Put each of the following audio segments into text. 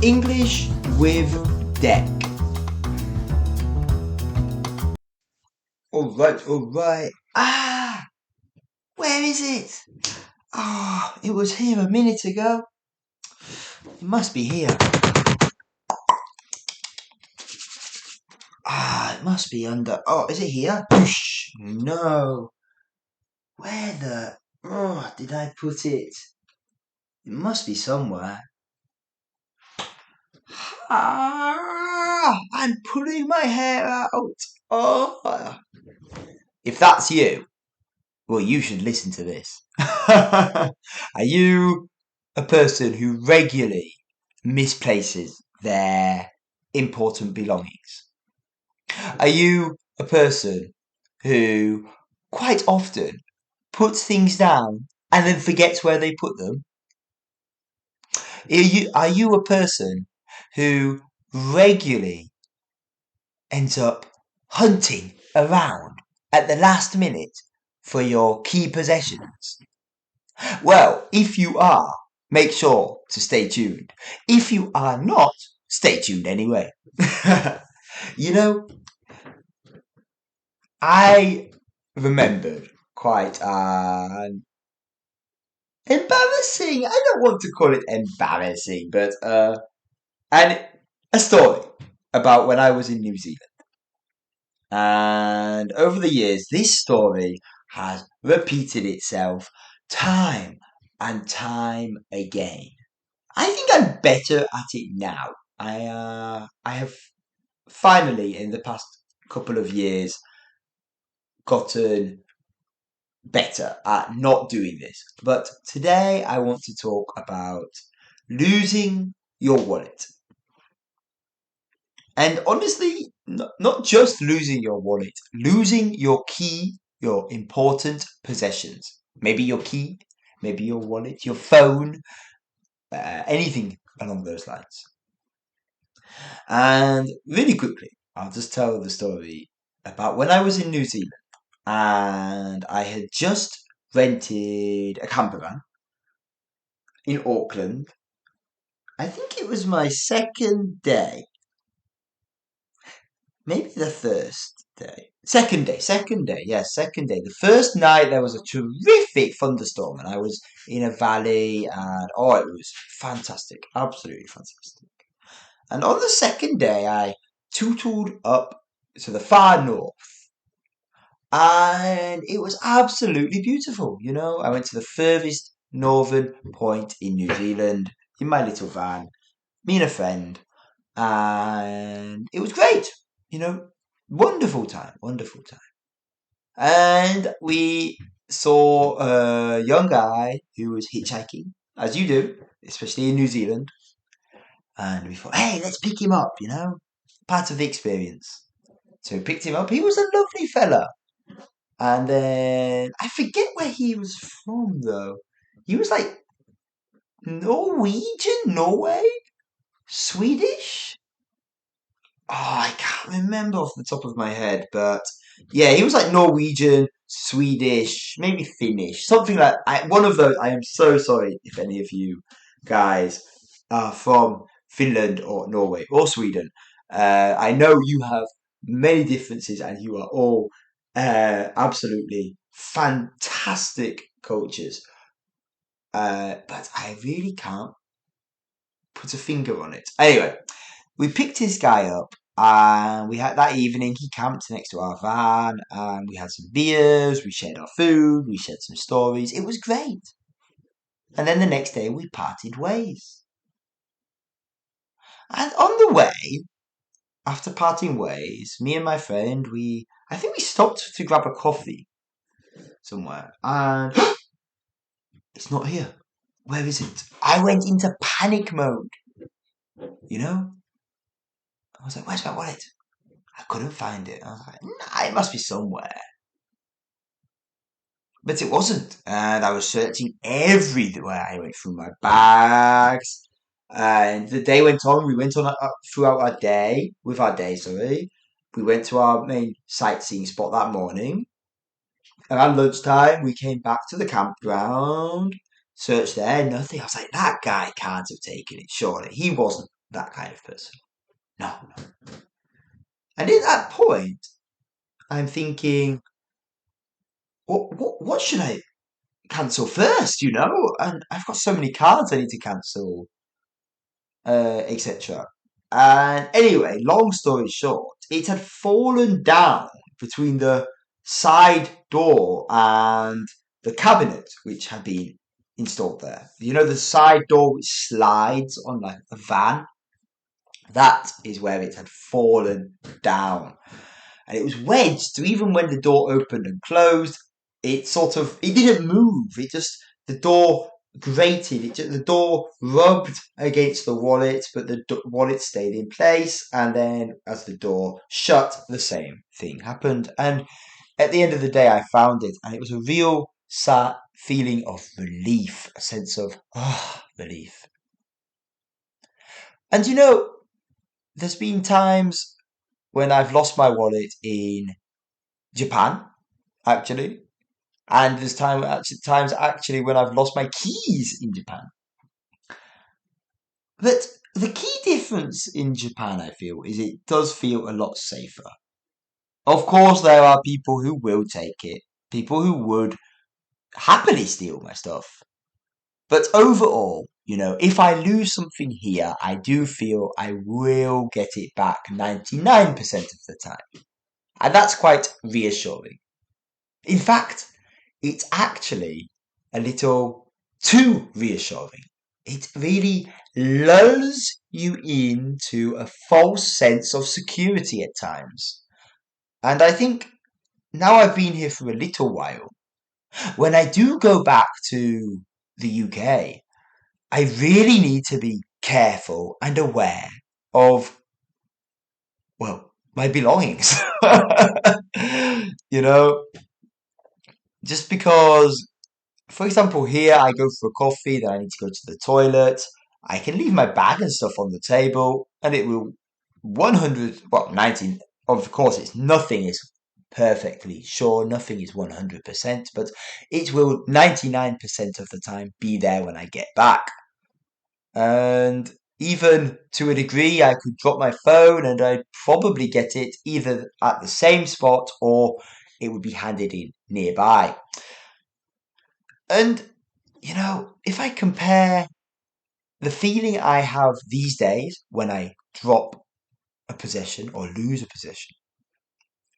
English with deck. Alright. Where is it? It was here a minute ago. It must be here. It must be under. Oh, is it here? No. Where did I put it? It must be somewhere. I'm pulling my hair out. If that's you, well, you should listen to this. Are you a person who regularly misplaces their important belongings? Are you a person who quite often puts things down and then forgets where they put them? Are you a person who regularly ends up hunting around at the last minute for your key possessions? Well, if you are, make sure to stay tuned. If you are not, stay tuned anyway. You know, I remembered quite an embarrassing, I don't want to call it embarrassing, but and a story about when I was in New Zealand. And over the years, this story has repeated itself time and time again. I think I'm better at it now. I have finally, in the past couple of years, gotten better at not doing this. But today I want to talk about losing your wallet. And honestly, not just losing your wallet, losing your key, your important possessions. Maybe your key, maybe your wallet, your phone, anything along those lines. And really quickly, I'll just tell the story about when I was in New Zealand and I had just rented a camper van in Auckland. I think it was my second day, maybe the first day. Second day, yes, second day. The first night there was a terrific thunderstorm and I was in a valley and it was fantastic, absolutely fantastic. And on the second day I tootled up to the far north and it was absolutely beautiful. I went to the furthest northern point in New Zealand in my little van, me and a friend, and it was great. Wonderful time, wonderful time. And we saw a young guy who was hitchhiking, as you do, especially in New Zealand. And we thought, hey, let's pick him up, part of the experience. So we picked him up. He was a lovely fella. And then I forget where he was from, though. He was like Norwegian, Norway, Swedish. I can't remember off the top of my head, but yeah, he was like Norwegian, Swedish, maybe Finnish, something like one of those. I am so sorry if any of you guys are from Finland or Norway or Sweden. I know you have many differences, and you are all absolutely fantastic coaches. But I really can't put a finger on it. Anyway, we picked this guy up and we had that evening he camped next to our van and we had some beers, we shared our food, we shared some stories. It was great. And then the next day we parted ways. And on the way, after parting ways, me and my friend, I think we stopped to grab a coffee somewhere and it's not here. Where is it? I went into panic mode. I was like, where's my wallet? I couldn't find it. I was like, nah, it must be somewhere. But it wasn't. And I was searching everywhere. I went through my bags. And the day went on. We went on throughout our day, with our day, sorry. We went to our main sightseeing spot that morning. Around lunchtime, we came back to the campground, searched there, nothing. I was like, that guy can't have taken it, surely. He wasn't that kind of person. No, no. And at that point, I'm thinking, what should I cancel first? And I've got so many cards I need to cancel, etc. And anyway, long story short, it had fallen down between the side door and the cabinet which had been installed there. The side door which slides on like a van? That is where it had fallen down. And it was wedged, so even when the door opened and closed, it didn't move. The door grated. The door rubbed against the wallet, but the wallet stayed in place. And then as the door shut, the same thing happened. And at the end of the day, I found it, and it was a real feeling of relief, a sense of relief. And there's been times when I've lost my wallet in Japan, actually. And there's times actually when I've lost my keys in Japan. But the key difference in Japan, I feel, is it does feel a lot safer. Of course, there are people who will take it, people who would happily steal my stuff. But overall, if I lose something here, I do feel I will get it back 99% of the time. And that's quite reassuring. In fact, it's actually a little too reassuring. It really lulls you into a false sense of security at times. And I think now I've been here for a little while, when I do go back to the UK, I really need to be careful and aware of, well, my belongings. Just because, for example, here I go for a coffee, then I need to go to the toilet. I can leave my bag and stuff on the table, and it will 19, of course, nothing is perfectly sure, nothing is 100%, but it will 99% of the time be there when I get back. And even to a degree, I could drop my phone and I'd probably get it either at the same spot or it would be handed in nearby. And, if I compare the feeling I have these days when I drop a possession or lose a possession,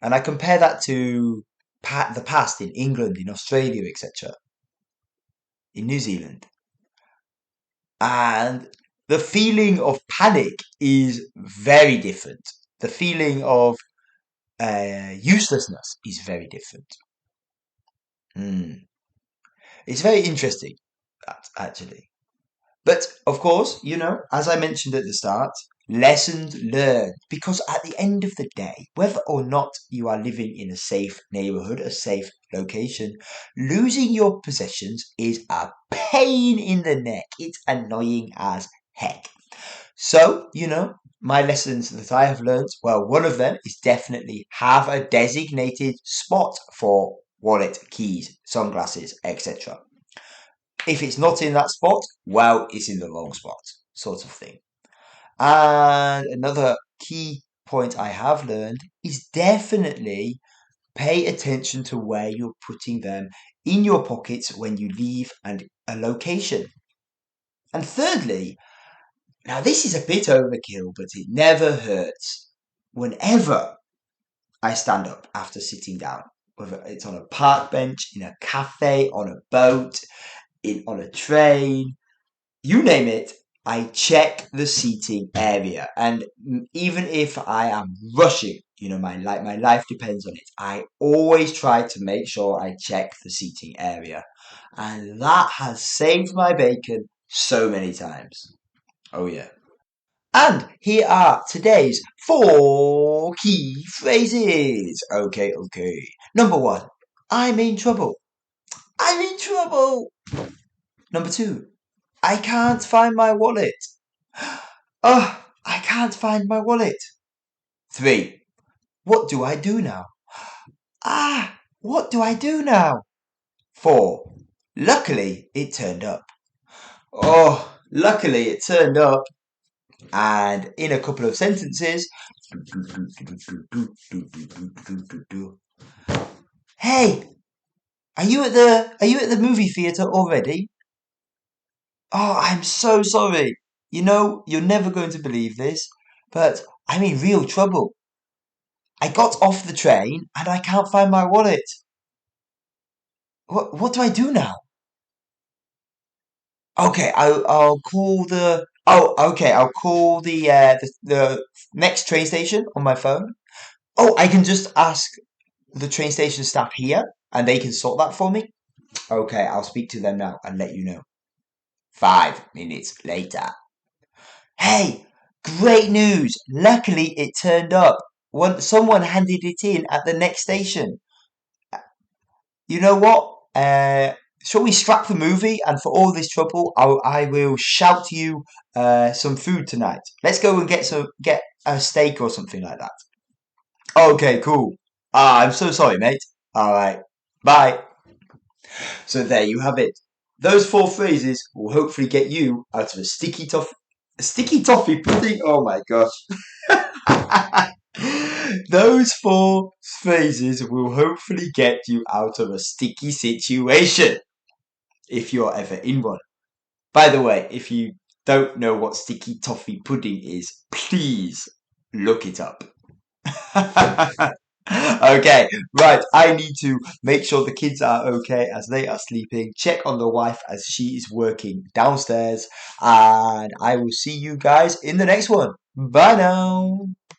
and I compare that to the past in England, in Australia, etc., in New Zealand, and the feeling of panic is very different. The feeling of uselessness is very different. It's very interesting, actually. But, of course, as I mentioned at the start, lessons learned. Because at the end of the day, whether or not you are living in a safe neighborhood, a safe location, losing your possessions is a pain in the neck. It's annoying as heck. So, my lessons that I have learned, well, one of them is definitely have a designated spot for wallet, keys, sunglasses, etc. If it's not in that spot, well, it's in the wrong spot, sort of thing. And another key point I have learned is definitely pay attention to where you're putting them in your pockets when you leave a location. And thirdly, now this is a bit overkill, but it never hurts. Whenever I stand up after sitting down, whether it's on a park bench, in a cafe, on a boat, on a train, you name it, I check the seating area. And even if I am rushing, my life depends on it, I always try to make sure I check the seating area. And that has saved my bacon so many times. Oh yeah. And here are today's 4 key phrases. Okay. Number 1, I'm in trouble. I'm in trouble. Number 2, I can't find my wallet. Oh, I can't find my wallet. 3, what do I do now? What do I do now? 4, luckily it turned up. Oh, luckily it turned up. And in a couple of sentences, hey, are you at the movie theater already? Oh, I'm so sorry. You're never going to believe this, but I'm in real trouble. I got off the train and I can't find my wallet. What do I do now? Okay, I'll call the. Oh, okay, I'll call the next train station on my phone. Oh, I can just ask the train station staff here, and they can sort that for me. Okay, I'll speak to them now and let you know. 5 minutes later. Hey, great news! Luckily, it turned up. Someone handed it in at the next station. You know what? Shall we scrap the movie? And for all this trouble, I will shout you some food tonight. Let's go and get a steak or something like that. Okay, cool. Ah, I'm so sorry, mate. All right, bye. So there you have it. Those 4 phrases will hopefully get you out of a sticky toffee pudding. Oh my gosh. Those 4 phrases will hopefully get you out of a sticky situation if you're ever in one. By the way, if you don't know what sticky toffee pudding is, please look it up. Okay, right. I need to make sure the kids are okay as they are sleeping, check on the wife as she is working downstairs, and I will see you guys in the next one. Bye now.